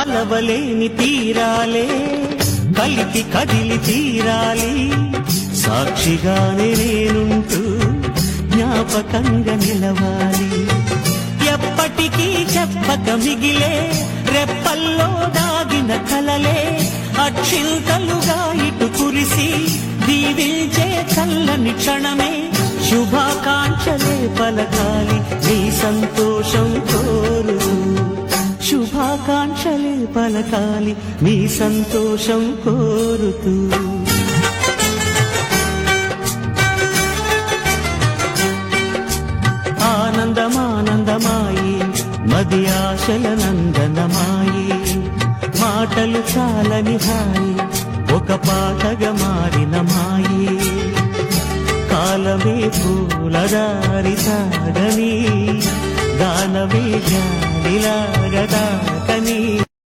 కలవలేని తీరాలే కలిపి కదిలి తీరాలి, సాక్షిగానే నేనుంటూ జ్ఞాపకంగా నిలవాలి. ఎప్పటికీ చెప్పక మిగిలే రెప్పల్లో దాగిన కలలే అక్షింతలుగా ఇటు కురిసి దీవించే చల్లని క్షణమే. శుభాకాంక్షలే పలకాలి నీ సంతోషం కోరుతూ, శుభాకాంక్షలే పలకాలి నీ సంతోషం కోరుతూ. ఆనందమానందమాయి మది ఆశల నందనమాయి, మాటలు చాలని హాయి ఒక పాటగా మారిన మాయి. కాలమే పూలదారి సాగని, గానమే గాలిలాగ దాకని,